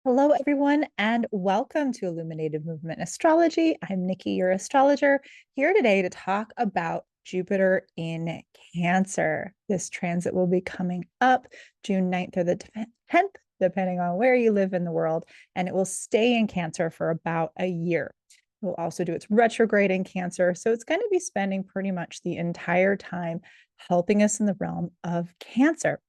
Hello, everyone, and welcome to Illuminated Movement Astrology. I'm Nikki, your astrologer, here today to talk about Jupiter in Cancer. This transit will be coming up June 9th or the 10th, depending on where you live in the world, and it will stay in Cancer for about a year. It will also do its retrograde in Cancer, so it's going to be spending pretty much the entire time helping us in the realm of Cancer.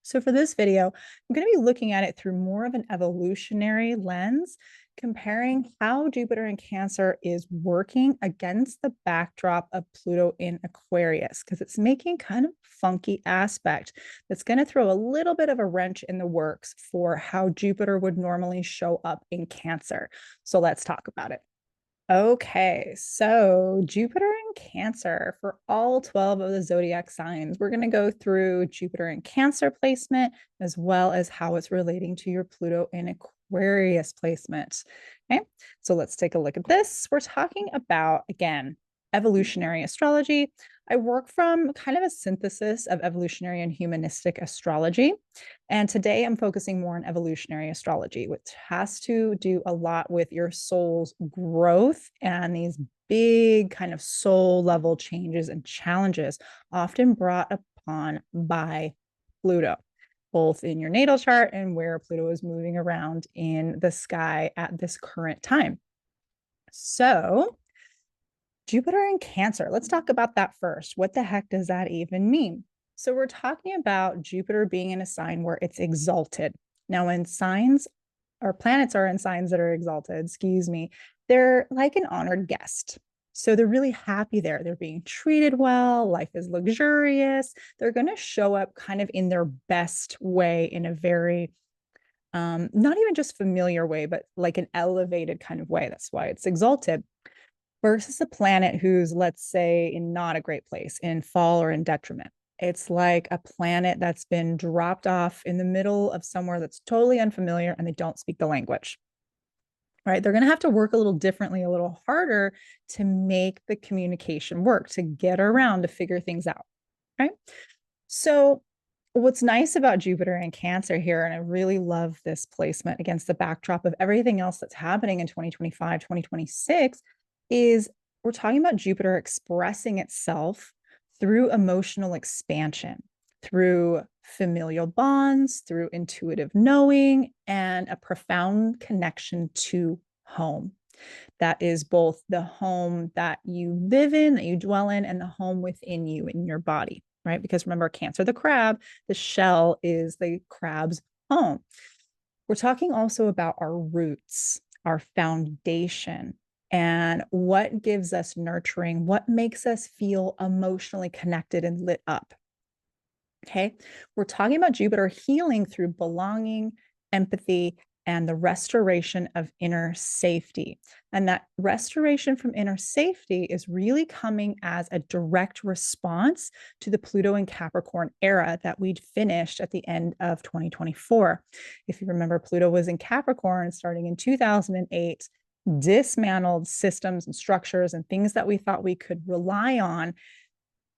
So for this video, I'm going to be looking at it through more of an evolutionary lens, comparing how Jupiter in Cancer is working against the backdrop of Pluto in Aquarius, because it's making kind of funky aspect that's going to throw a little bit of a wrench in the works for how Jupiter would normally show up in Cancer. So let's talk about it. Okay, so Jupiter in Cancer for all 12 of the zodiac signs. We're going to go through Jupiter in Cancer placement as well as how it's relating to your Pluto in Aquarius placement. Okay, so let's take a look at this. We're talking about, again, evolutionary astrology. I work from kind of a synthesis of evolutionary and humanistic astrology. And today I'm focusing more on evolutionary astrology, which has to do a lot with your soul's growth and these big kind of soul level changes and challenges often brought upon by Pluto, both in your natal chart and where Pluto is moving around in the sky at this current time. So, Jupiter in Cancer, let's talk about that first. What the heck does that even mean? So, we're talking about Jupiter being in a sign where it's exalted. Now, when signs or planets are in signs that are exalted, excuse me, they're like an honored guest. So they're really happy there. They're being treated well. Life is luxurious. They're going to show up kind of in their best way in a very, not even just familiar way, but like an elevated kind of way. That's why it's exalted versus a planet who's, let's say, in not a great place, in fall or in detriment. It's like a planet that's been dropped off in the middle of somewhere that's totally unfamiliar and they don't speak the language. Right? They're going to have to work a little differently, a little harder to make the communication work, to get around, to figure things out. Right? So, what's nice about Jupiter and Cancer here, and I really love this placement against the backdrop of everything else that's happening in 2025, 2026, is we're talking about Jupiter expressing itself through emotional expansion, through familial bonds, through intuitive knowing, and a profound connection to home. That is both the home that you live in, that you dwell in, and the home within you, in your body, right? Because remember, Cancer, the crab, the shell is the crab's home. We're talking also about our roots, our foundation, and what gives us nurturing, what makes us feel emotionally connected and lit up. Okay. We're talking about Jupiter healing through belonging, empathy, and the restoration of inner safety. And that restoration from inner safety is really coming as a direct response to the Pluto and Capricorn era that we'd finished at the end of 2024. If you remember, Pluto was in Capricorn starting in 2008, dismantled systems and structures and things that we thought we could rely on.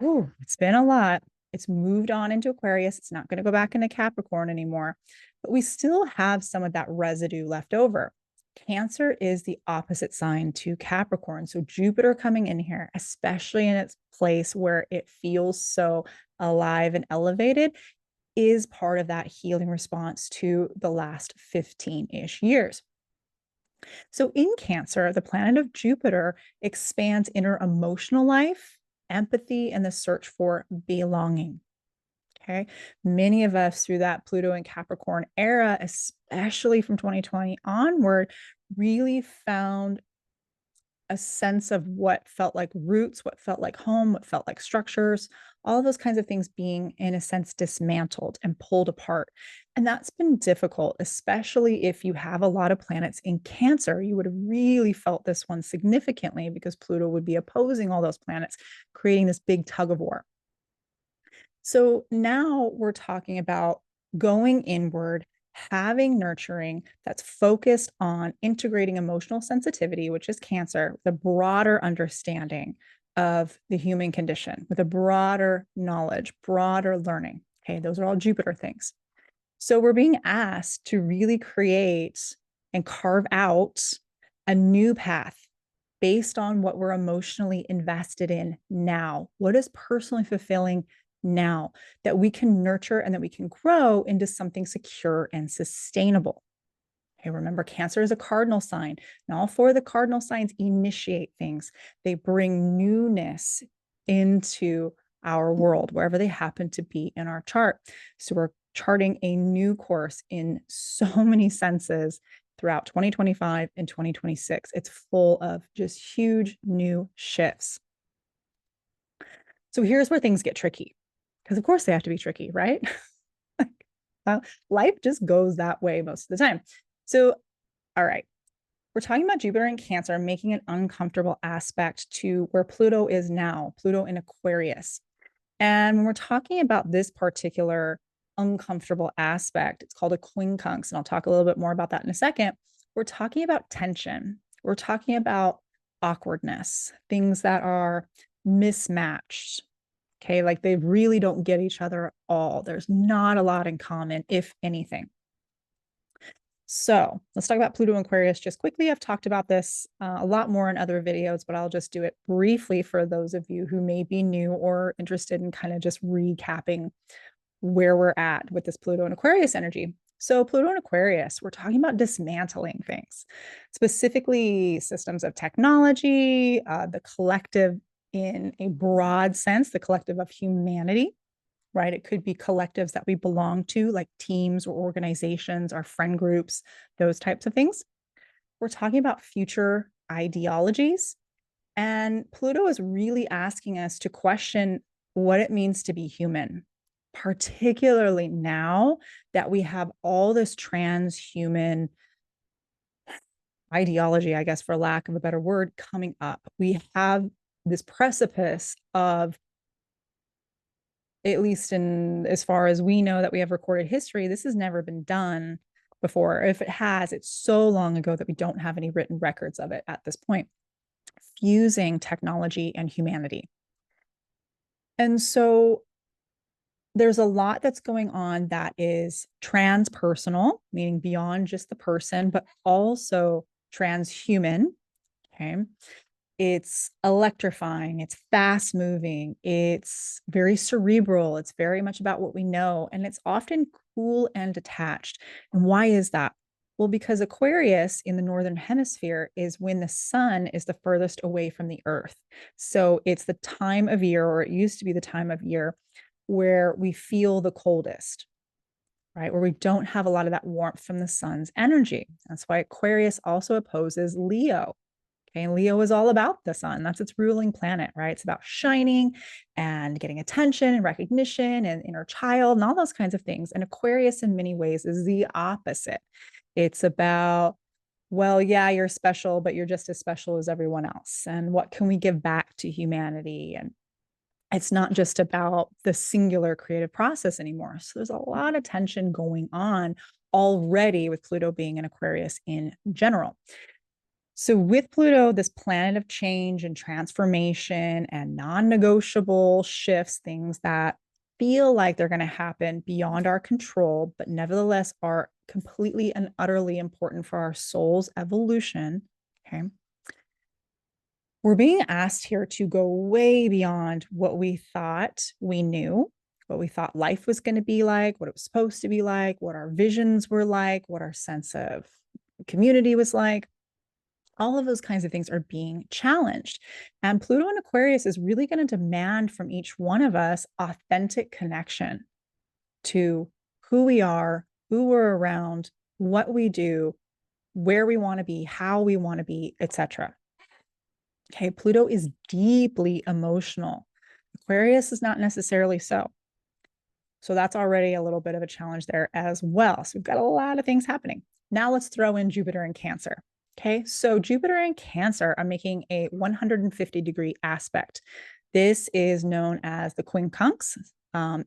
Ooh, it's been a lot. It's moved on into Aquarius. It's not going to go back into Capricorn anymore, but we still have some of that residue left over. Cancer is the opposite sign to Capricorn. So Jupiter coming in here, especially in its place where it feels so alive and elevated, is part of that healing response to the last 15-ish years. So in Cancer, the planet of Jupiter expands inner emotional life, empathy, and the search for belonging. Okay. Many of us through that Pluto and Capricorn era, especially from 2020 onward, really found a sense of what felt like roots, what felt like home, what felt like structures, all those kinds of things being, in a sense, dismantled and pulled apart. And that's been difficult, especially if you have a lot of planets in Cancer. You would have really felt this one significantly because Pluto would be opposing all those planets, creating this big tug of war. So now we're talking about going inward, having nurturing that's focused on integrating emotional sensitivity, which is Cancer, the broader understanding of the human condition, with a broader knowledge, broader learning. Okay, those are all Jupiter things. So we're being asked to really create and carve out a new path based on what we're emotionally invested in now. What is personally fulfilling now that we can nurture and that we can grow into something secure and sustainable? Okay, remember, Cancer is a cardinal sign, and all four of the cardinal signs initiate things. They bring newness into our world, wherever they happen to be in our chart. So we're charting a new course in so many senses throughout 2025 and 2026. It's full of just huge new shifts. So here's where things get tricky, because of course they have to be tricky, right? Life just goes that way most of the time. So, all right, we're talking about Jupiter in Cancer making an uncomfortable aspect to where Pluto is now, Pluto in Aquarius. And when we're talking about this particular uncomfortable aspect, it's called a quincunx, and I'll talk a little bit more about that in a second. We're talking about tension. We're talking about awkwardness, things that are mismatched. Okay, like they really don't get each other at all. There's not a lot in common, if anything. So let's talk about Pluto and Aquarius just quickly. I've talked about this a lot more in other videos, but I'll just do it briefly for those of you who may be new or interested in kind of just recapping where we're at with this Pluto and Aquarius energy. So Pluto and Aquarius, we're talking about dismantling things, specifically systems of technology, the collective in a broad sense, the collective of humanity, right? It could be collectives that we belong to, like teams or organizations, our friend groups, those types of things. We're talking about future ideologies. And Pluto is really asking us to question what it means to be human, particularly now that we have all this transhuman ideology, I guess, for lack of a better word, coming up. We have this precipice of, at least in as far as we know that we have recorded history, this has never been done before. If it has, it's so long ago that we don't have any written records of it at this point, fusing technology and humanity. And so there's a lot that's going on that is transpersonal, meaning beyond just the person, but also transhuman. Okay. It's electrifying, it's fast moving, it's very cerebral, it's very much about what we know, and it's often cool and detached. And why is that? Well, because Aquarius in the northern hemisphere is when the sun is the furthest away from the earth. So it's the time of year, or it used to be the time of year, where we feel the coldest, right? Where we don't have a lot of that warmth from the sun's energy. That's why Aquarius also opposes Leo. Okay, and Leo is all about the sun. That's its ruling planet, right? It's about shining and getting attention and recognition and inner child and all those kinds of things. And Aquarius, in many ways, is the opposite. It's about, well, yeah, you're special, but you're just as special as everyone else. And what can we give back to humanity? And it's not just about the singular creative process anymore. So there's a lot of tension going on already with Pluto being in Aquarius in general. So with Pluto, this planet of change and transformation and non-negotiable shifts, things that feel like they're going to happen beyond our control, but nevertheless are completely and utterly important for our soul's evolution. Okay. We're being asked here to go way beyond what we thought we knew, what we thought life was going to be like, what it was supposed to be like, what our visions were like, what our sense of community was like. All of those kinds of things are being challenged. And Pluto in Aquarius is really going to demand from each one of us authentic connection to who we are, who we're around, what we do, where we want to be, how we want to be, etc. Okay, Pluto is deeply emotional. Aquarius is not necessarily so. So that's already a little bit of a challenge there as well. So we've got a lot of things happening. Now let's throw in Jupiter and Cancer. Okay, so Jupiter and Cancer are making a 150-degree aspect. This is known as the quincunx.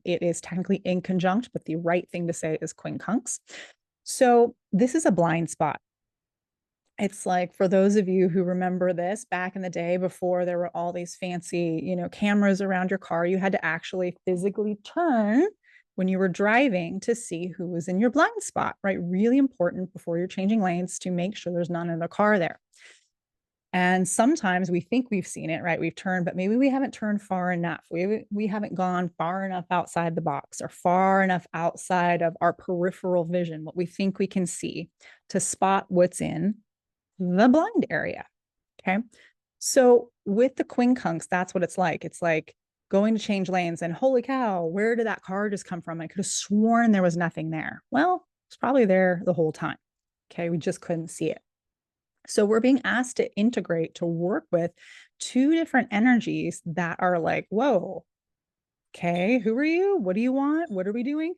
It is technically inconjunct, but the right thing to say is quincunx. So this is a blind spot. It's like, for those of you who remember this, back in the day before there were all these fancy, cameras around your car, you had to actually physically turn when you were driving to see who was in your blind spot, right? Really important before you're changing lanes to make sure there's not another car there. And sometimes we think we've seen it, right? We've turned, but maybe we haven't turned far enough. We haven't gone far enough outside the box or far enough outside of our peripheral vision, what we think we can see, to spot what's in the blind area. Okay. So with the quincunx, that's what it's like. It's like going to change lanes and holy cow, where did that car just come from? I could have sworn there was nothing there. Well, it's probably there the whole time. Okay. We just couldn't see it. So we're being asked to integrate, to work with two different energies that are like, whoa, okay, who are you? What do you want? What are we doing?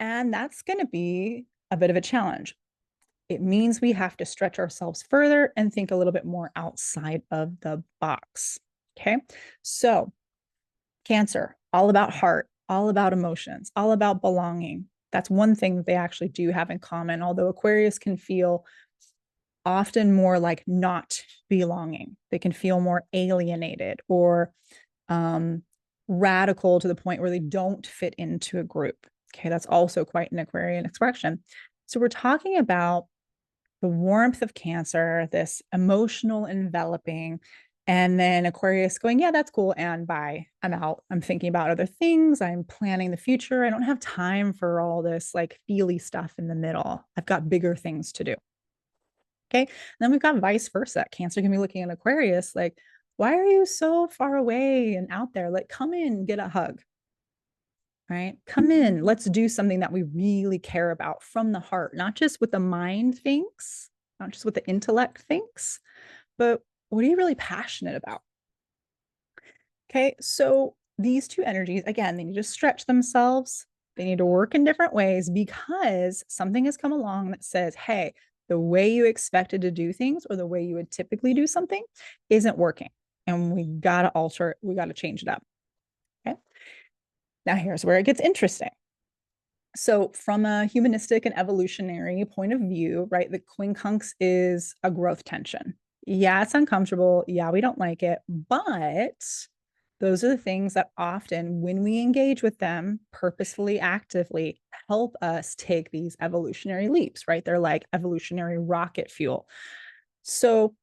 And that's going to be a bit of a challenge. It means we have to stretch ourselves further and think a little bit more outside of the box. Okay. So, Cancer, all about heart, all about emotions, all about belonging. That's one thing that they actually do have in common, although Aquarius can feel often more like not belonging. They can feel more alienated or radical to the point where they don't fit into a group. Okay, that's also quite an Aquarian expression. So we're talking about the warmth of Cancer, this emotional enveloping, and then Aquarius going, yeah, that's cool. And bye. I'm out. I'm thinking about other things. I'm planning the future. I don't have time for all this like feely stuff in the middle. I've got bigger things to do. Okay. And then we've got vice versa. Cancer can be looking at Aquarius like, why are you so far away and out there? Like, come in, get a hug. Right? Come in. Let's do something that we really care about from the heart, not just what the mind thinks, not just what the intellect thinks, but what are you really passionate about? Okay. So these two energies, again, they need to stretch themselves. They need to work in different ways because something has come along that says, hey, the way you expected to do things or the way you would typically do something isn't working. And we got to alter it. We got to change it up. Okay. Now, here's where it gets interesting. So, from a humanistic and evolutionary point of view, right, the quincunx is a growth tension. Yeah, it's uncomfortable. Yeah, we don't like it. But those are the things that often, when we engage with them purposefully, actively, help us take these evolutionary leaps, right? They're like evolutionary rocket fuel. So,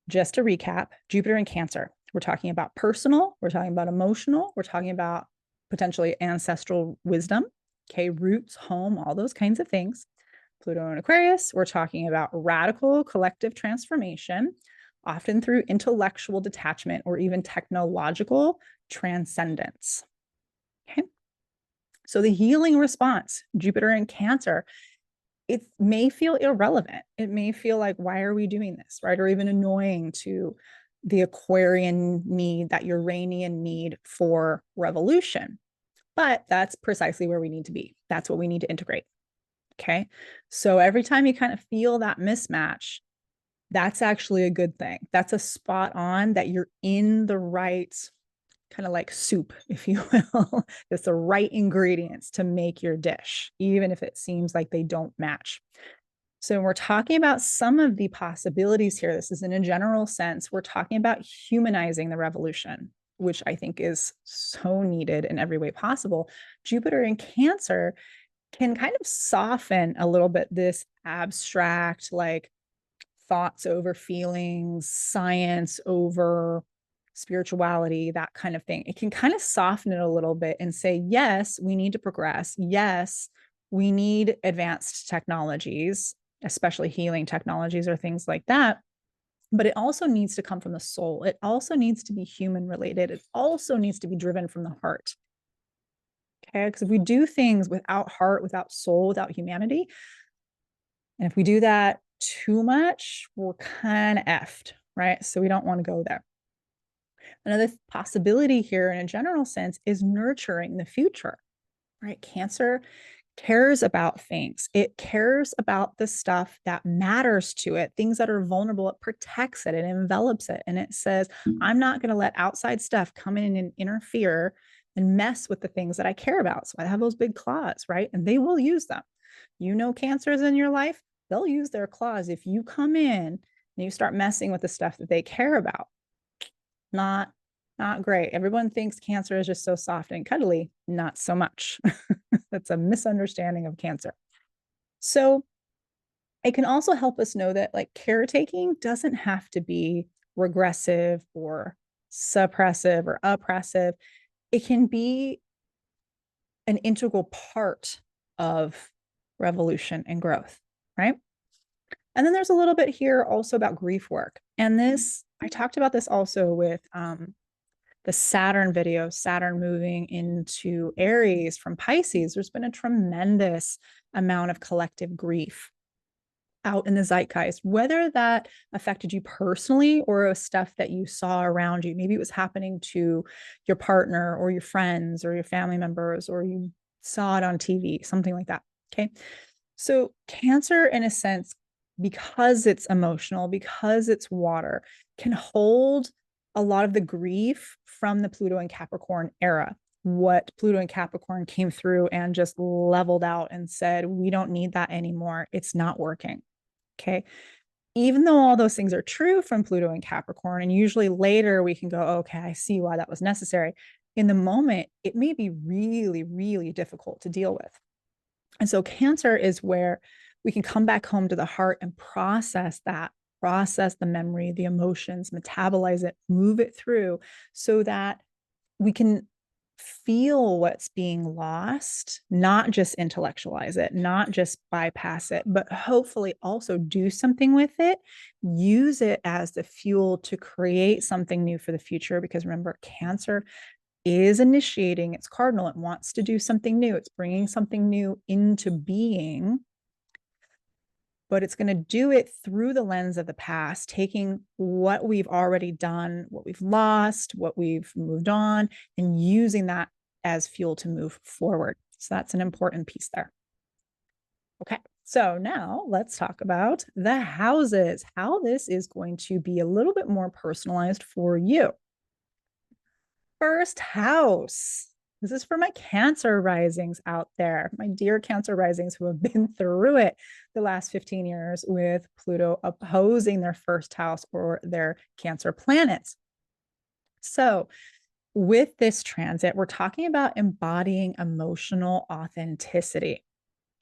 just to recap, Jupiter in Cancer, we're talking about personal, we're talking about emotional, we're talking about potentially ancestral wisdom, okay, roots, home, all those kinds of things. Pluto in Aquarius, we're talking about radical collective transformation, often through intellectual detachment or even technological transcendence. Okay. So the healing response, Jupiter in Cancer, it may feel irrelevant. It may feel like, why are we doing this, right? Or even annoying to the Aquarian need, that Uranian need for revolution. But that's precisely where we need to be. That's what we need to integrate. Okay. So every time you kind of feel that mismatch, that's actually a good thing. That's a spot on that you're in the right kind of like soup, if you will. It's the right ingredients to make your dish, even if it seems like they don't match. So we're talking about some of the possibilities here. This is in a general sense. We're talking about humanizing the revolution, which I think is so needed in every way possible. Jupiter in Cancer can kind of soften a little bit this abstract, like thoughts over feelings, science over spirituality, that kind of thing. It can kind of soften it a little bit and say, yes, we need to progress. Yes, we need advanced technologies, especially healing technologies or things like that. But it also needs to come from the soul. It also needs to be human related. It also needs to be driven from the heart. Okay. Because if we do things without heart, without soul, without humanity, and if we do that too much, we're kind of effed, right? So we don't want to go there. Another possibility here in a general sense is nurturing the future, right? Cancer cares about things. It cares about the stuff that matters to it, things that are vulnerable. It protects it, it envelops it. And it says, I'm not going to let outside stuff come in and interfere and mess with the things that I care about. So I have those big claws, right? And they will use them. You know, cancers in your life, they'll use their claws if you come in and you start messing with the stuff that they care about. Not great. Everyone thinks Cancer is just so soft and cuddly. Not so much. That's a misunderstanding of Cancer. So it can also help us know that like caretaking doesn't have to be regressive or suppressive or oppressive. It can be an integral part of revolution and growth, right? And then there's a little bit here also about grief work. And this, I talked about this also with the Saturn video, Saturn moving into Aries from Pisces. There's been a tremendous amount of collective grief out in the zeitgeist, whether that affected you personally or stuff that you saw around you. Maybe it was happening to your partner or your friends or your family members, or you saw it on TV, something like that. Okay. So Cancer, in a sense, because it's emotional, because it's water, can hold a lot of the grief from the Pluto and Capricorn era. What Pluto and Capricorn came through and just leveled out and said, we don't need that anymore. It's not working. Okay. Even though all those things are true from Pluto and Capricorn, and usually later we can go, okay, I see why that was necessary. In the moment, it may be really, really difficult to deal with. And so Cancer is where we can come back home to the heart and process that, process the memory, the emotions, metabolize it, move it through so that we can feel what's being lost, not just intellectualize it, not just bypass it, but hopefully also do something with it, use it as the fuel to create something new for the future. Because remember, Cancer is initiating its cardinal. It wants to do something new. It's bringing something new into being, but it's going to do it through the lens of the past, taking what we've already done, what we've lost, what we've moved on, and using that as fuel to move forward. So that's an important piece there. Okay, so now let's talk about the houses, how this is going to be a little bit more personalized for you. First house. This is for my Cancer risings out there, my dear Cancer risings who have been through it the last 15 years with Pluto opposing their first house or their Cancer planets. So with this transit, we're talking about embodying emotional authenticity.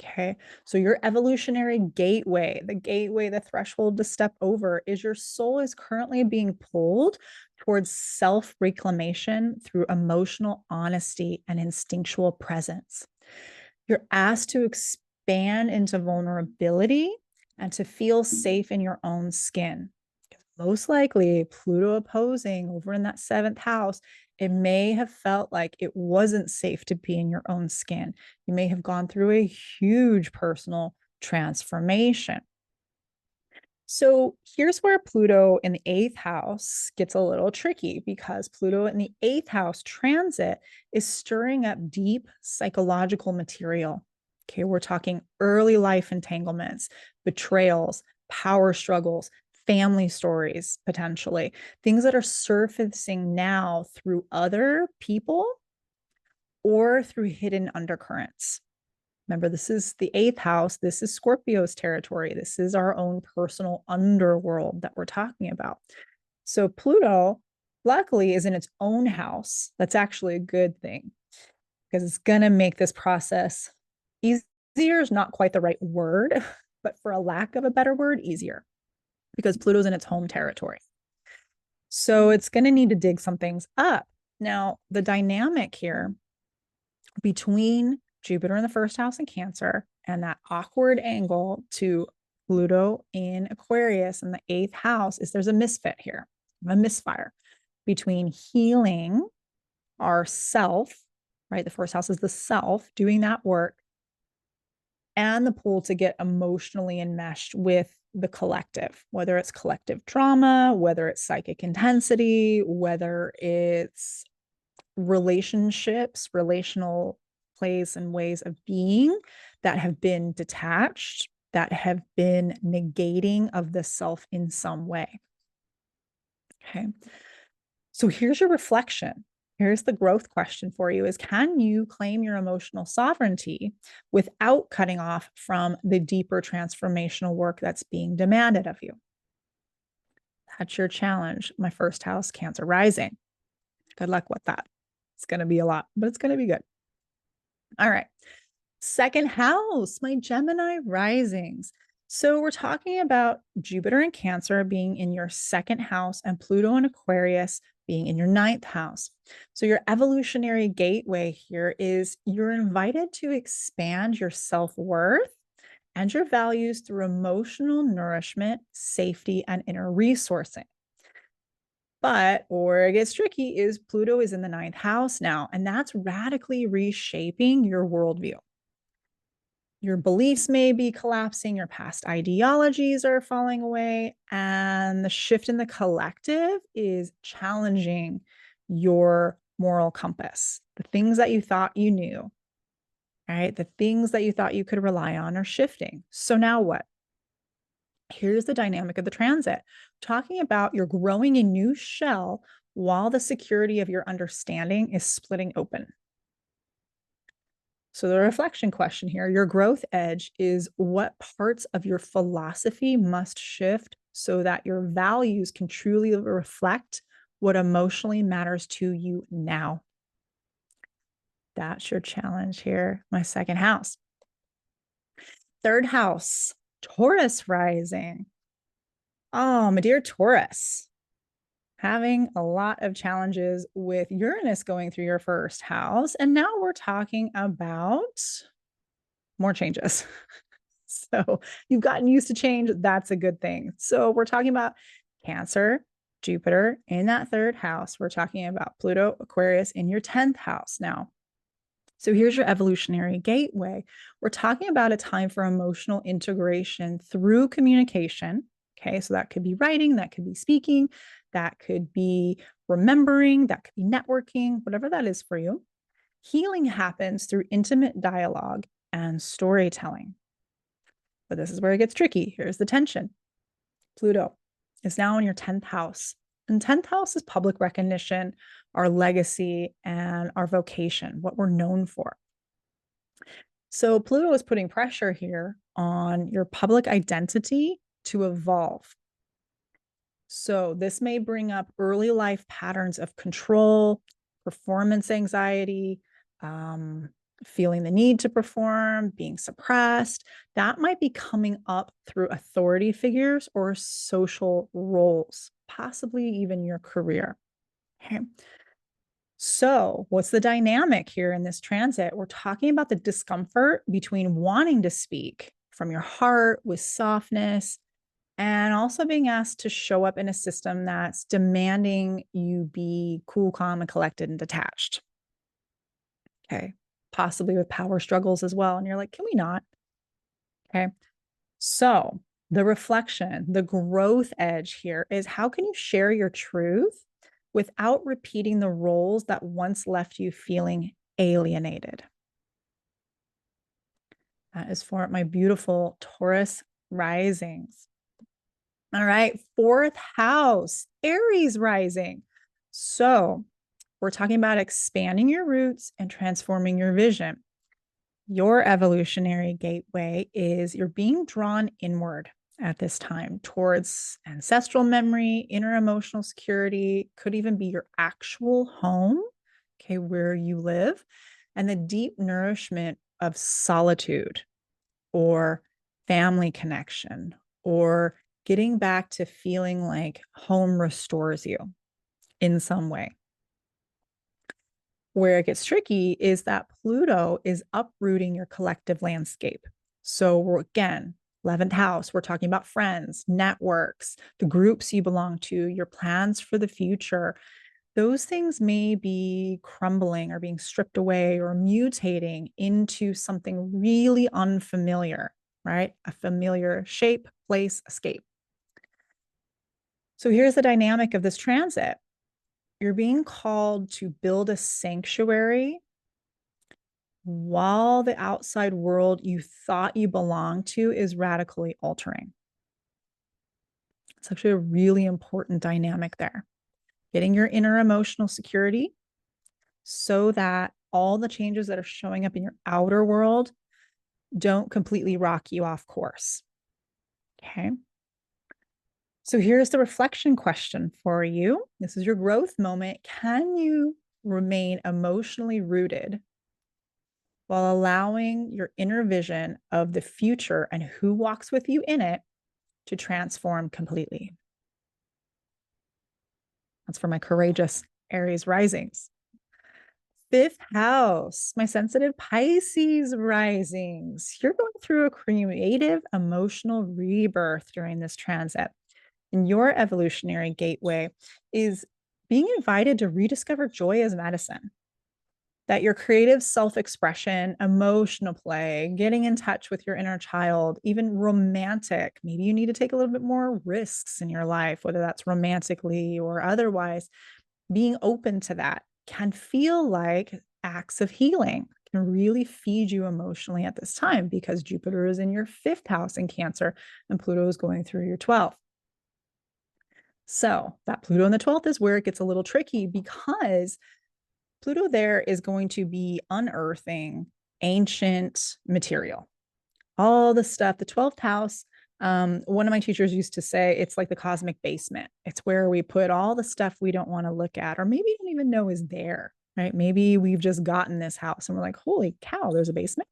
Okay. So your evolutionary gateway, the threshold to step over, is your soul is currently being pulled towards self-reclamation through emotional honesty and instinctual presence. You're asked to expand into vulnerability and to feel safe in your own skin. Most likely, Pluto opposing over in that seventh house, it may have felt like it wasn't safe to be in your own skin. You may have gone through a huge personal transformation. So here's where Pluto in the eighth house gets a little tricky, because Pluto in the eighth house transit is stirring up deep psychological material. Okay, we're talking early life entanglements, betrayals, power struggles, family stories, potentially things that are surfacing now through other people or through hidden undercurrents. Remember, this is the eighth house. This is Scorpio's territory. This is our own personal underworld that we're talking about. So Pluto, luckily, is in its own house. That's actually a good thing, because it's going to make this process easier is not quite the right word, but for a lack of a better word, easier, because Pluto's in its home territory. So it's going to need to dig some things up. Now, the dynamic here between Jupiter in the first house in Cancer and that awkward angle to Pluto in Aquarius in the eighth house is there's a misfit here, a misfire between healing our self, right? The first house is the self, doing that work, and the pull to get emotionally enmeshed with the collective, whether it's collective trauma, whether it's psychic intensity, whether it's relationships, relational plays and ways of being that have been detached, that have been negating of the self in some way. Okay. So here's your reflection. Here's the growth question for you is, can you claim your emotional sovereignty without cutting off from the deeper transformational work that's being demanded of you? That's your challenge, my first house Cancer rising. Good luck with that. It's going to be a lot, but it's going to be good. All right. Second house, my Gemini risings. So we're talking about Jupiter and Cancer being in your second house and Pluto and Aquarius being in your ninth house. So your evolutionary gateway here is you're invited to expand your self-worth and your values through emotional nourishment, safety, and inner resourcing. But where it gets tricky is Pluto is in the ninth house now, and that's radically reshaping your worldview. Your beliefs may be collapsing, your past ideologies are falling away, and the shift in the collective is challenging your moral compass. The things that you thought you knew, right? The things that you thought you could rely on are shifting. So now what? Here's the dynamic of the transit. Talking about you're growing a new shell while the security of your understanding is splitting open. So the reflection question here, your growth edge is what parts of your philosophy must shift so that your values can truly reflect what emotionally matters to you now. That's your challenge here, my second house. Third house, Taurus rising. Oh, my dear Taurus, having a lot of challenges with Uranus going through your first house. And now we're talking about more changes. So you've gotten used to change. That's a good thing. So we're talking about Cancer, Jupiter in that third house. We're talking about Pluto, Aquarius in your 10th house now. So here's your evolutionary gateway. We're talking about a time for emotional integration through communication. Okay, so that could be writing, that could be speaking, that could be remembering, that could be networking, whatever that is for you. Healing happens through intimate dialogue and storytelling. But this is where it gets tricky. Here's the tension. Pluto is now in your 10th house. And 10th house is public recognition, our legacy, and our vocation, what we're known for. So Pluto is putting pressure here on your public identity to evolve. So this may bring up early life patterns of control, performance anxiety, feeling the need to perform, being suppressed. That might be coming up through authority figures or social roles, possibly even your career. Okay. So, what's the dynamic here in this transit? We're talking about the discomfort between wanting to speak from your heart with softness and also being asked to show up in a system that's demanding you be cool, calm, and collected and detached. Okay. Possibly with power struggles as well. And you're like, can we not? Okay. So, the reflection, the growth edge here is how can you share your truth without repeating the roles that once left you feeling alienated? That is for my beautiful Taurus risings. All right, fourth house, Aries rising. So we're talking about expanding your roots and transforming your vision. Your evolutionary gateway is you're being drawn inward at this time towards ancestral memory, inner emotional security, could even be your actual home, okay, where you live, and the deep nourishment of solitude or family connection or getting back to feeling like home restores you in some way. Where it gets tricky is that Pluto is uprooting your collective landscape. So we're, again, 11th house, we're talking about friends, networks, the groups you belong to, your plans for the future. Those things may be crumbling or being stripped away or mutating into something really unfamiliar, right? A familiar shape, place, escape. So here's the dynamic of this transit. You're being called to build a sanctuary while the outside world you thought you belonged to is radically altering. It's actually a really important dynamic there. Getting your inner emotional security so that all the changes that are showing up in your outer world don't completely rock you off course. Okay. So here's the reflection question for you. This is your growth moment. Can you remain emotionally rooted while allowing your inner vision of the future and who walks with you in it to transform completely. That's for my courageous Aries risings. Fifth house, my sensitive Pisces risings. You're going through a creative emotional rebirth during this transit. And your evolutionary gateway is being invited to rediscover joy as medicine. That your creative self-expression, emotional play, getting in touch with your inner child, even romantic, maybe you need to take a little bit more risks in your life, whether that's romantically or otherwise, being open to that can feel like acts of healing, can really feed you emotionally at this time because Jupiter is in your fifth house in Cancer and Pluto is going through your 12th. So that Pluto in the 12th is where it gets a little tricky because Pluto there is going to be unearthing ancient material. All the stuff, the 12th house, one of my teachers used to say, it's like the cosmic basement. It's where we put all the stuff we don't want to look at, or maybe don't even know is there, right? Maybe we've just gotten this house and we're like, holy cow, there's a basement.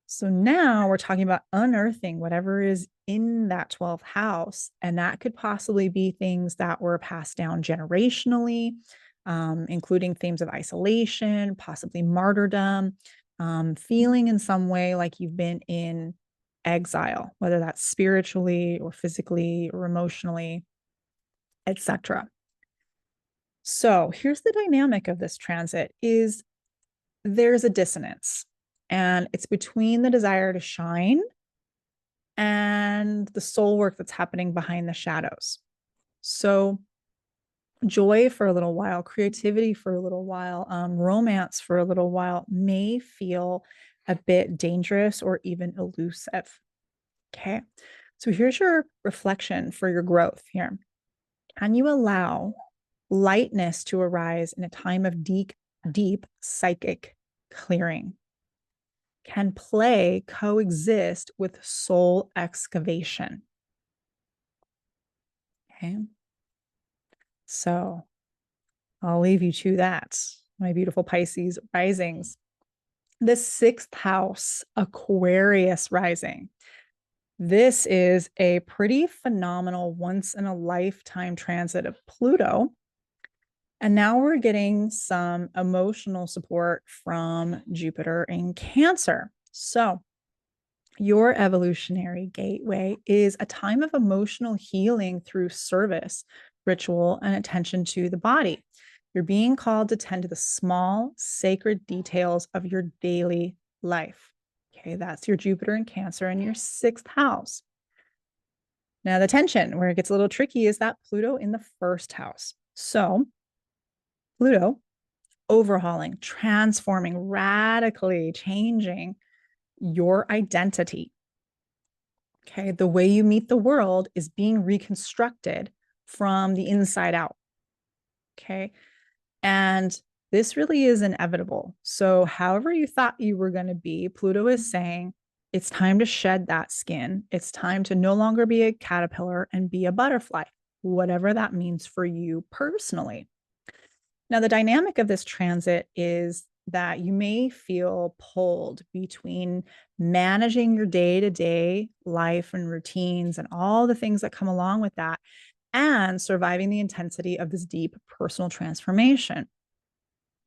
So now we're talking about unearthing whatever is in that 12th house. And that could possibly be things that were passed down generationally, including themes of isolation, possibly martyrdom, feeling in some way like you've been in exile, whether that's spiritually or physically or emotionally, etc. So here's the dynamic of this transit is there's a dissonance, and it's between the desire to shine and the soul work that's happening behind the shadows. So joy for a little while, creativity for a little while, romance for a little while may feel a bit dangerous or even elusive. Okay. So here's your reflection for your growth here. Can you allow lightness to arise in a time of deep psychic clearing? Can play coexist with soul excavation? Okay. So I'll leave you to that, my beautiful Pisces risings. The sixth house, Aquarius rising. This is a pretty phenomenal once in a lifetime transit of Pluto. And now we're getting some emotional support from Jupiter in Cancer. So your evolutionary gateway is a time of emotional healing through service, ritual, and attention to the body. You're being called to tend to the small, sacred details of your daily life. Okay, that's your Jupiter in Cancer in your sixth house. Now, the tension where it gets a little tricky is that Pluto in the first house. So, Pluto overhauling, transforming, radically changing your identity. Okay, the way you meet the world is being reconstructed from the inside out. Okay, and this really is inevitable. So, however you thought you were going to be, Pluto is saying it's time to shed that skin. It's time to no longer be a caterpillar and be a butterfly, whatever that means for you personally. Now, the dynamic of this transit is that you may feel pulled between managing your day-to-day life and routines and all the things that come along with that and surviving the intensity of this deep personal transformation.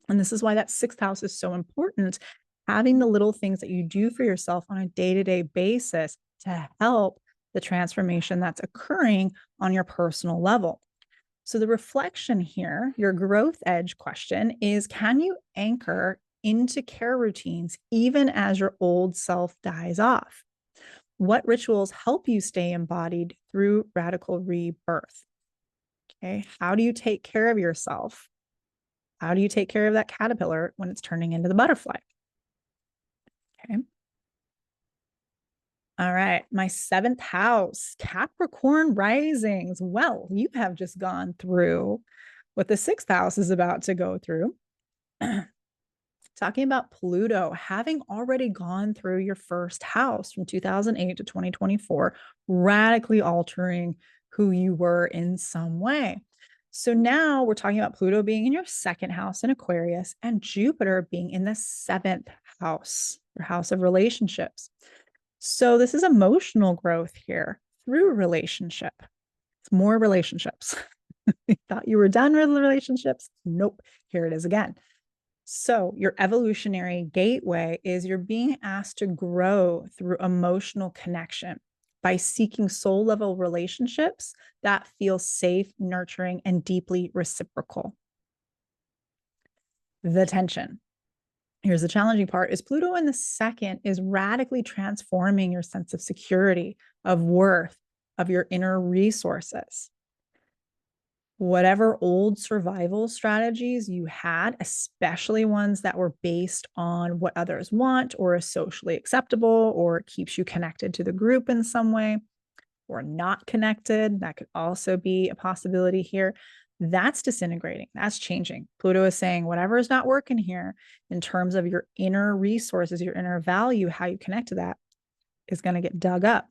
And this is why that sixth house is so important, having the little things that you do for yourself on a day-to-day basis to help the transformation that's occurring on your personal level. So the reflection here, your growth edge question is, can you anchor into care routines even as your old self dies off? What rituals help you stay embodied through radical rebirth? Okay, how do you take care of yourself? How do you take care of that caterpillar when it's turning into the butterfly? Okay. All right, my seventh house, Capricorn risings. Well, you have just gone through what the sixth house is about to go through. Talking about Pluto, having already gone through your first house from 2008 to 2024, radically altering who you were in some way. So now we're talking about Pluto being in your second house in Aquarius and Jupiter being in the seventh house, your house of relationships. So this is emotional growth here through relationship. It's more relationships. You thought you were done with relationships? Nope. Here it is again. So your evolutionary gateway is you're being asked to grow through emotional connection by seeking soul level relationships that feel safe, nurturing, and deeply reciprocal. The tension. Here's the challenging part is Pluto in the second is radically transforming your sense of security, of worth, of your inner resources. Whatever old survival strategies you had, especially ones that were based on what others want or is socially acceptable or keeps you connected to the group in some way or not connected, that could also be a possibility here. That's disintegrating. That's changing. Pluto is saying whatever is not working here in terms of your inner resources, your inner value, how you connect to that is going to get dug up.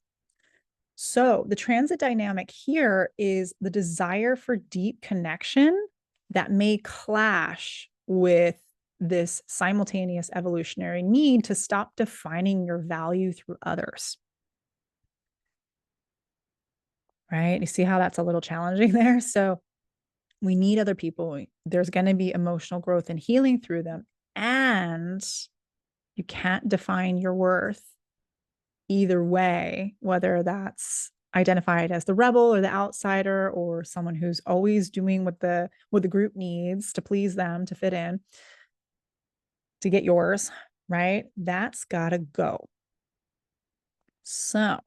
So the transit dynamic here is the desire for deep connection that may clash with this simultaneous evolutionary need to stop defining your value through others. Right? You see how that's a little challenging there? So we need other people. There's going to be emotional growth and healing through them. And you can't define your worth either way, whether that's identified as the rebel or the outsider or someone who's always doing what the group needs to please them, to fit in, to get yours, right? That's got to go. So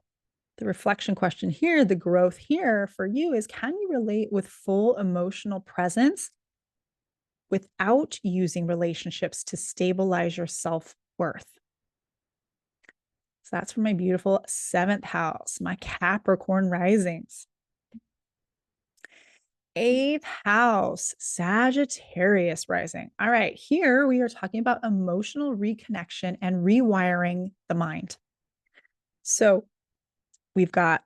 the reflection question here, the growth here for you is, can you relate with full emotional presence without using relationships to stabilize your self-worth? So that's for my beautiful 7th house, my Capricorn risings. 8th house, Sagittarius rising. All right, here we are talking about emotional reconnection and rewiring the mind. So we've got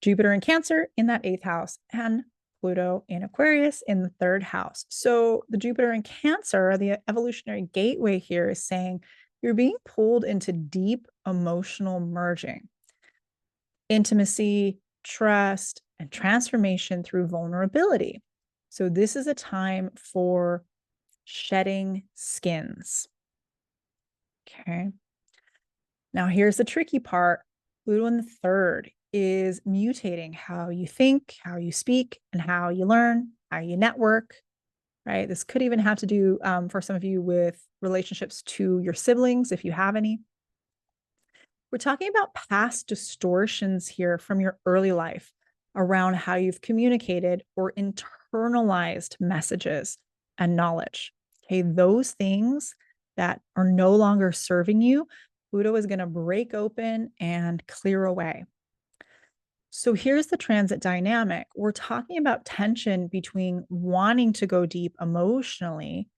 Jupiter in Cancer in that 8th house and Pluto in Aquarius in the 3rd house. So the Jupiter in Cancer, the evolutionary gateway here, is saying you're being pulled into deep emotional merging, intimacy, trust, and transformation through vulnerability. So this is a time for shedding skins. Okay. Now here's the tricky part. Pluto in the 3rd is mutating how you think, how you speak, and how you learn, how you network, right? This could even have to do for some of you with relationships to your siblings, if you have any. We're talking about past distortions here from your early life around how you've communicated or internalized messages and knowledge. Okay, those things that are no longer serving you, Pluto is going to break open and clear away. So here's the transit dynamic. We're talking about tension between wanting to go deep emotionally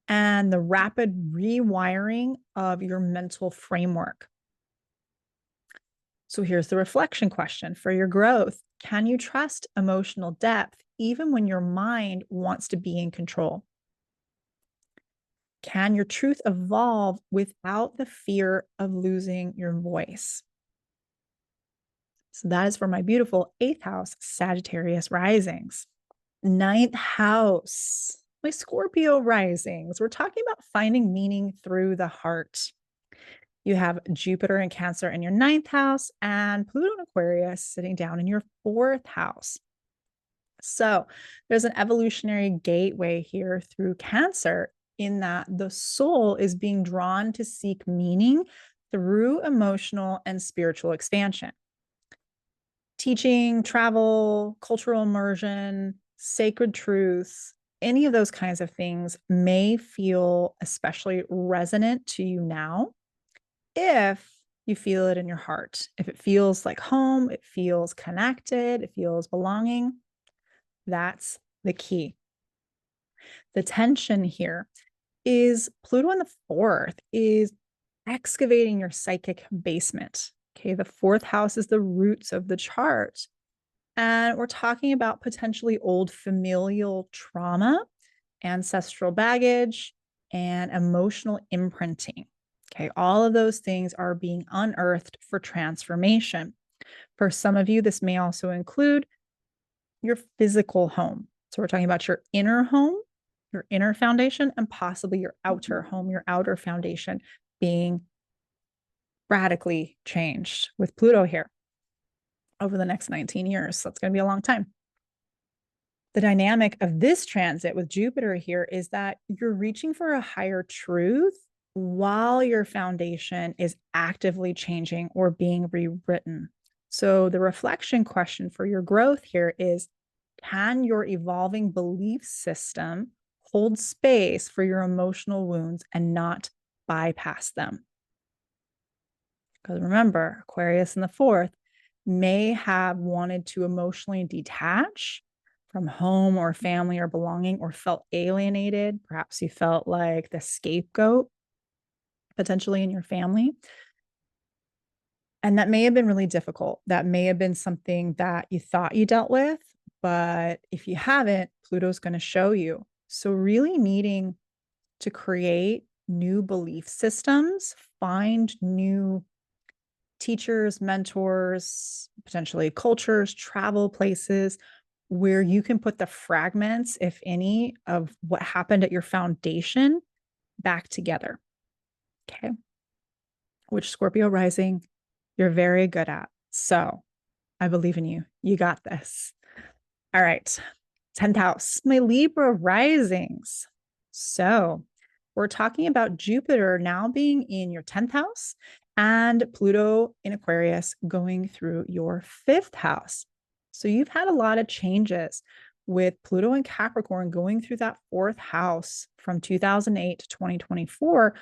and the rapid rewiring of your mental framework. So here's the reflection question for your growth. Can you trust emotional depth even when your mind wants to be in control? Can your truth evolve without the fear of losing your voice? So that is for my beautiful 8th house, Sagittarius risings. 9th house, my Scorpio risings. We're talking about finding meaning through the heart. You have Jupiter in Cancer in your 9th house and Pluto in Aquarius sitting down in your 4th house. So there's an evolutionary gateway here through Cancer in that the soul is being drawn to seek meaning through emotional and spiritual expansion. Teaching, travel, cultural immersion, sacred truths, any of those kinds of things may feel especially resonant to you now if you feel it in your heart. If it feels like home, it feels connected, it feels belonging, that's the key. The tension here is Pluto in the 4th is excavating your psychic basement. Okay, the 4th house is the roots of the chart. And we're talking about potentially old familial trauma, ancestral baggage, and emotional imprinting. Okay, all of those things are being unearthed for transformation. For some of you, this may also include your physical home. So we're talking about your inner home, your inner foundation, and possibly your outer home, your outer foundation being radically changed with Pluto here over the next 19 years. So that's going to be a long time. The dynamic of this transit with Jupiter here is that you're reaching for a higher truth while your foundation is actively changing or being rewritten. So the reflection question for your growth here is, can your evolving belief system hold space for your emotional wounds and not bypass them? Because remember, Aquarius in the fourth may have wanted to emotionally detach from home or family or belonging, or felt alienated. Perhaps you felt like the scapegoat potentially in your family. And that may have been really difficult. That may have been something that you thought you dealt with, but if you haven't, Pluto's going to show you. So really needing to create new belief systems, find new teachers, mentors, potentially cultures, travel places where you can put the fragments, if any, of what happened at your foundation back together. Okay. Which Scorpio rising, you're very good at. So I believe in you. You got this. All right. 10th house, my Libra risings. So we're talking about Jupiter now being in your 10th house and Pluto in Aquarius going through your 5th house. So you've had a lot of changes with Pluto and Capricorn going through that 4th house from 2008 to 2024,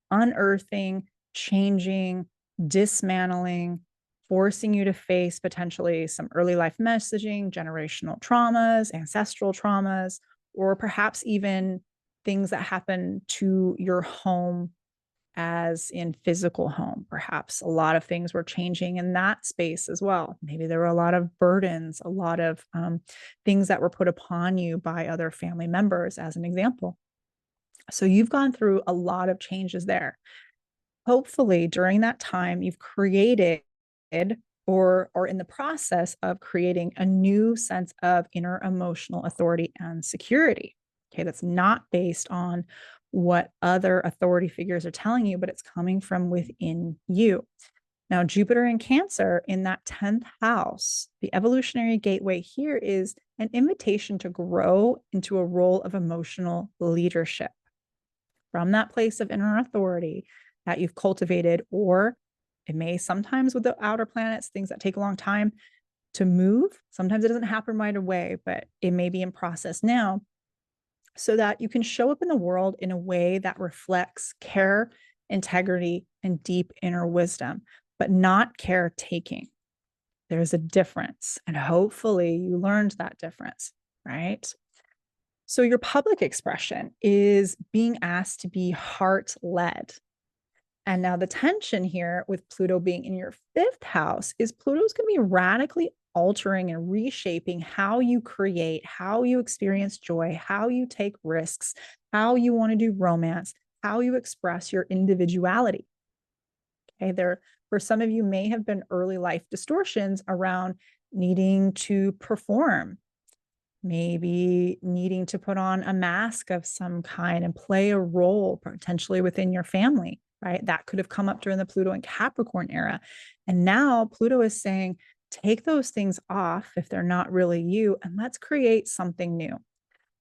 unearthing, changing, dismantling, forcing you to face potentially some early life messaging, generational traumas, ancestral traumas, or perhaps even things that happen to your home as in physical home. Perhaps a lot of things were changing in that space as well. Maybe there were a lot of burdens, a lot of things that were put upon you by other family members, as an example. So you've gone through a lot of changes there. Hopefully, during that time, you've created or in the process of creating a new sense of inner emotional authority and security. Okay, that's not based on what other authority figures are telling you, but it's coming from within you. Now, Jupiter in Cancer in that 10th house, the evolutionary gateway here is an invitation to grow into a role of emotional leadership. From that place of inner authority that you've cultivated, or it may sometimes with the outer planets, things that take a long time to move. Sometimes it doesn't happen right away, but it may be in process now, so that you can show up in the world in a way that reflects care, integrity, and deep inner wisdom, but not caretaking. There's a difference. And hopefully you learned that difference, right? So your public expression is being asked to be heart-led. And now the tension here with Pluto being in your 5th house is Pluto's going to be radically altering and reshaping how you create, how you experience joy, how you take risks, how you want to do romance, how you express your individuality. Okay, there for some of you may have been early life distortions around needing to perform, maybe needing to put on a mask of some kind and play a role potentially within your family, right? That could have come up during the Pluto and Capricorn era. And now Pluto is saying, take those things off if they're not really you, and let's create something new.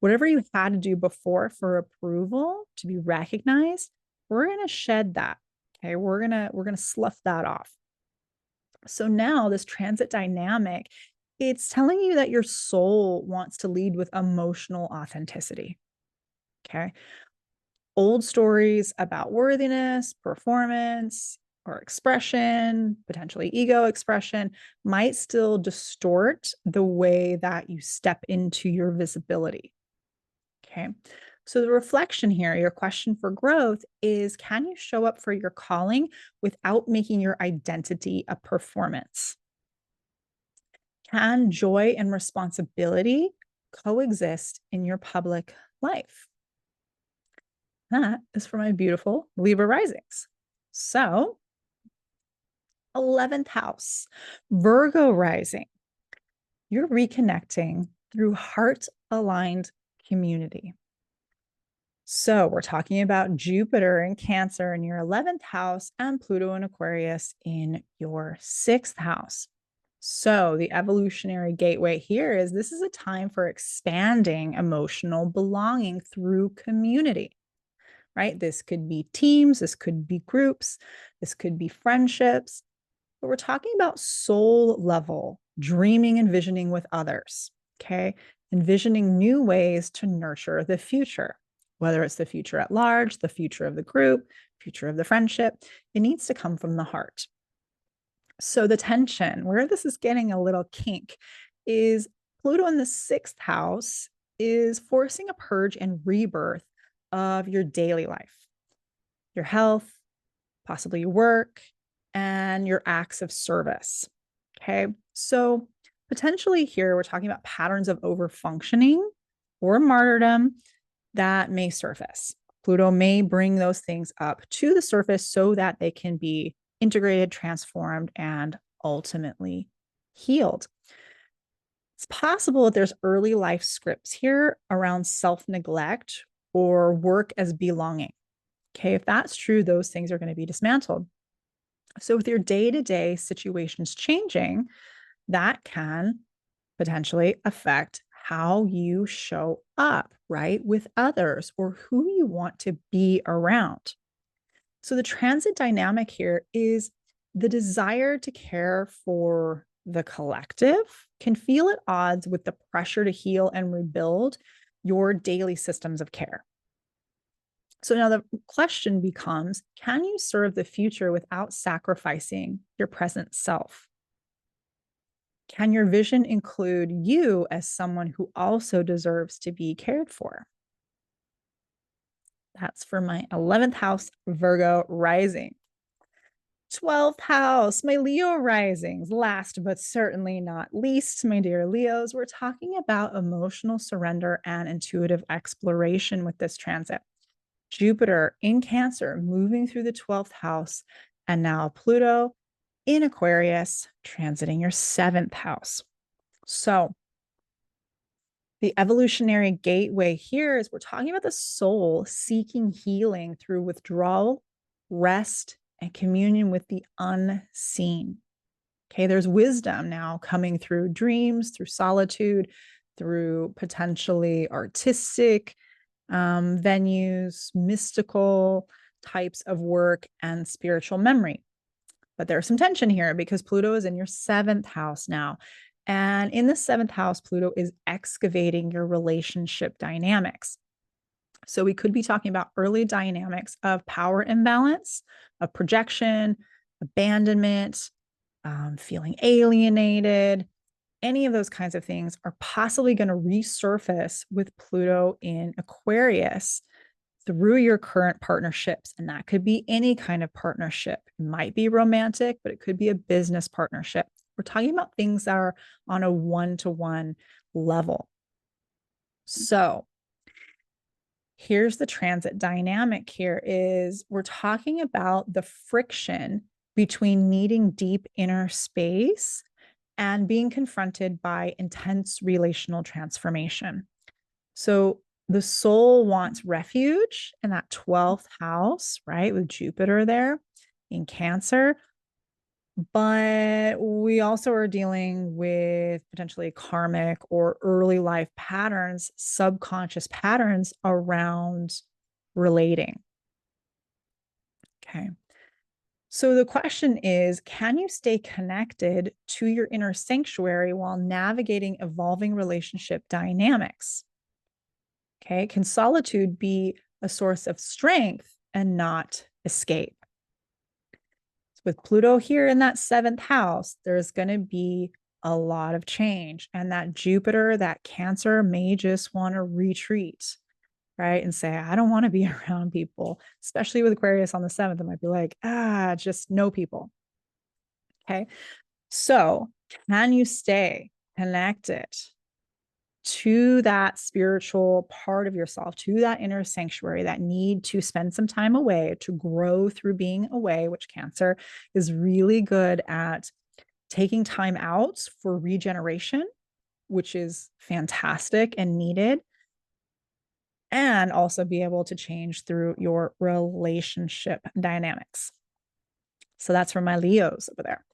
Whatever you had to do before for approval to be recognized, we're going to shed that. Okay, we're going to slough that off. So now this transit dynamic, it's telling you that your soul wants to lead with emotional authenticity. Okay. Old stories about worthiness, performance, or expression, potentially ego expression, might still distort the way that you step into your visibility. Okay. So the reflection here, your question for growth is, can you show up for your calling without making your identity a performance? Can joy and responsibility coexist in your public life? That is for my beautiful Libra risings. So, 11th house, Virgo rising. You're reconnecting through heart aligned community. So, we're talking about Jupiter in Cancer in your 11th house and Pluto in Aquarius in your 6th house. So, the evolutionary gateway here is this is a time for expanding emotional belonging through community, right? This could be teams, this could be groups, this could be friendships, but we're talking about soul level dreaming and visioning with others, okay? Envisioning new ways to nurture the future, whether it's the future at large, the future of the group, future of the friendship, it needs to come from the heart. So the tension, where this is getting a little kink, is Pluto in the 6th house is forcing a purge and rebirth of your daily life, your health, possibly your work, and your acts of service. Okay. So potentially here, we're talking about patterns of overfunctioning or martyrdom that may surface. Pluto may bring those things up to the surface so that they can be integrated, transformed, and ultimately healed. It's possible that there's early life scripts here around self-neglect or work as belonging. Okay, if that's true, those things are going to be dismantled. So with your day-to-day situations changing, that can potentially affect how you show up, right, with others or who you want to be around. So the transit dynamic here is the desire to care for the collective can feel at odds with the pressure to heal and rebuild your daily systems of care. So now the question becomes, can you serve the future without sacrificing your present self? Can your vision include you as someone who also deserves to be cared for? That's for my 11th house, Virgo rising. 12th house, my Leo risings. Last but certainly not least, my dear Leos, we're talking about emotional surrender and intuitive exploration with this transit. Jupiter in Cancer moving through the 12th house, and now Pluto in Aquarius transiting your 7th house. So, the evolutionary gateway here is we're talking about the soul seeking healing through withdrawal, rest, and communion with the unseen. Okay, there's wisdom now coming through dreams, through solitude, through potentially artistic venues, mystical types of work, and spiritual memory. But there's some tension here because Pluto is in your 7th house now. And in the 7th house, Pluto is excavating your relationship dynamics. So we could be talking about early dynamics of power imbalance, of projection, abandonment, feeling alienated. Any of those kinds of things are possibly going to resurface with Pluto in Aquarius through your current partnerships. And that could be any kind of partnership. It might be romantic, but it could be a business partnership. We're talking about things that are on a one-to-one level. So here's the transit dynamic here is we're talking about the friction between needing deep inner space and being confronted by intense relational transformation. So the soul wants refuge in that 12th house, right? With Jupiter there in Cancer. But we also are dealing with potentially karmic or early life patterns, subconscious patterns around relating. Okay. So the question is, can you stay connected to your inner sanctuary while navigating evolving relationship dynamics? Okay. Can solitude be a source of strength and not escape? With Pluto here in that 7th house, there's going to be a lot of change. And that Jupiter, that Cancer may just want to retreat, right? And say, I don't want to be around people, especially with Aquarius on the 7th. It might be like, just no people. Okay. So, can you stay connected to that spiritual part of yourself, to that inner sanctuary, that need to spend some time away to grow through being away, which Cancer is really good at taking time out for regeneration, which is fantastic and needed, and also be able to change through your relationship dynamics. So that's for my Leos over there.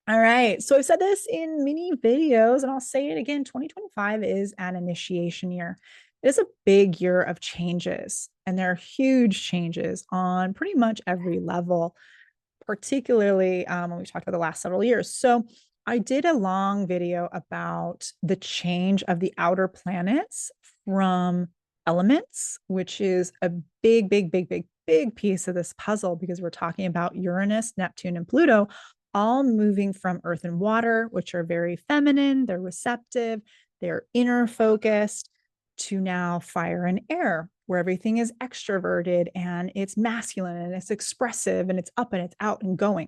All right. So I've said this in many videos, and I'll say it again. 2025 is an initiation year. It is a big year of changes, and there are huge changes on pretty much every level, particularly when we talked about the last several years. So I did a long video about the change of the outer planets from elements, which is a big piece of this puzzle, because we're talking about Uranus, Neptune, and Pluto all moving from earth and water, which are very feminine, they're receptive, they're inner focused, to now fire and air, where everything is extroverted and it's masculine and it's expressive and it's up and it's out and going.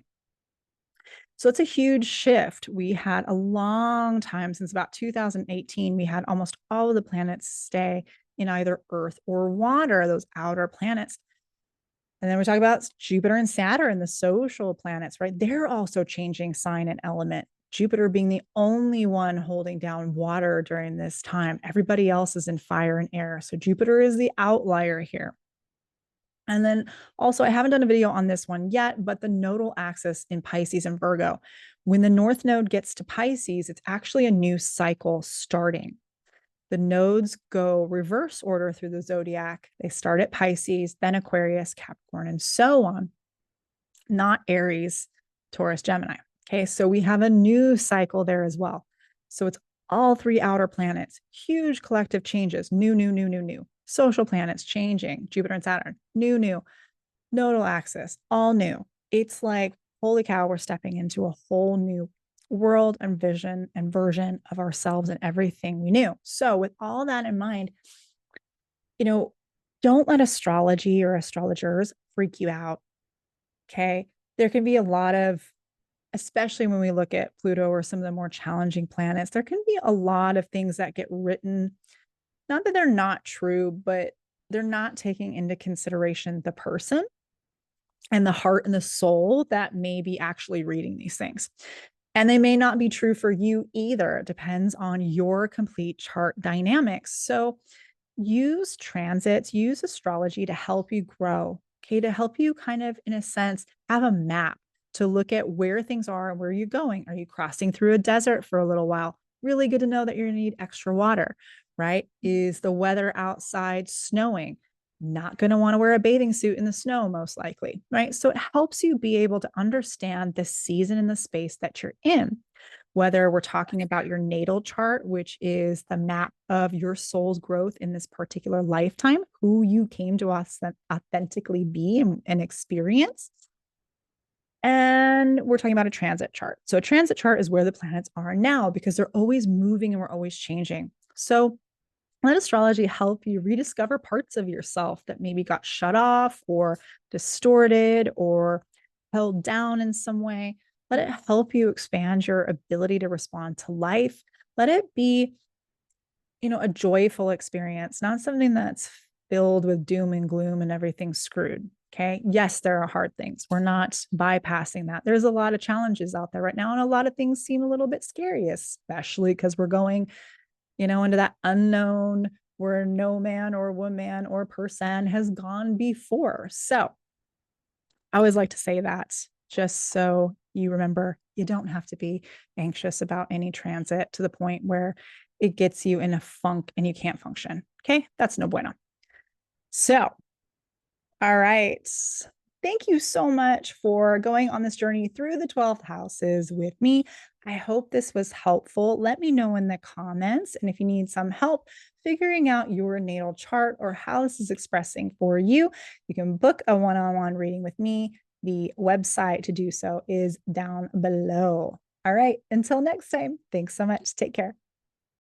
So it's a huge shift. We had a long time, since about 2018, we had almost all of the planets stay in either earth or water, those outer planets. And then we talk about Jupiter and Saturn, the social planets, right? They're also changing sign and element. Jupiter being the only one holding down water during this time. Everybody else is in fire and air. So Jupiter is the outlier here. And then also, I haven't done a video on this one yet, but the nodal axis in Pisces and Virgo. When the North Node gets to Pisces, it's actually a new cycle starting. The nodes go reverse order through the zodiac. They start at Pisces, then Aquarius, Capricorn, and so on, not Aries, Taurus, Gemini. Okay, so we have a new cycle there as well. So it's all three outer planets, huge collective changes, new. Social planets changing, Jupiter and Saturn, new. Nodal axis, all new. It's like, holy cow, we're stepping into a whole new world and vision and version of ourselves and everything we knew. So with all that in mind, don't let astrology or astrologers freak you out. Okay. There can be a lot of, especially when we look at Pluto or some of the more challenging planets, there can be a lot of things that get written. Not that they're not true, but they're not taking into consideration the person and the heart and the soul that may be actually reading these things. And they may not be true for you either. It depends on your complete chart dynamics. So use transits, use astrology to help you grow, okay, to help you kind of, in a sense, have a map to look at where things are and where you're going. Are you crossing through a desert for a little while? Really good to know that you're going to need extra water, right? Is the weather outside snowing? Not going to want to wear a bathing suit in the snow, most likely, right? So it helps you be able to understand the season and the space that you're in. Whether we're talking about your natal chart, which is the map of your soul's growth in this particular lifetime, who you came to authentically be and experience. And we're talking about a transit chart. So a transit chart is where the planets are now, because they're always moving and we're always changing. So let astrology help you rediscover parts of yourself that maybe got shut off or distorted or held down in some way. Let it help you expand your ability to respond to life. Let it be, a joyful experience, not something that's filled with doom and gloom and everything's screwed. Okay. Yes, there are hard things. We're not bypassing that. There's a lot of challenges out there right now, and a lot of things seem a little bit scary, especially because we're going into that unknown where no man or woman or person has gone before. So I always like to say that, just so you remember, you don't have to be anxious about any transit to the point where it gets you in a funk and you can't function. Okay. That's no bueno. So, all right. Thank you so much for going on this journey through the 12th houses with me. I hope this was helpful. Let me know in the comments. And if you need some help figuring out your natal chart or how this is expressing for you, you can book a one-on-one reading with me. The website to do so is down below. All right. Until next time, thanks so much. Take care.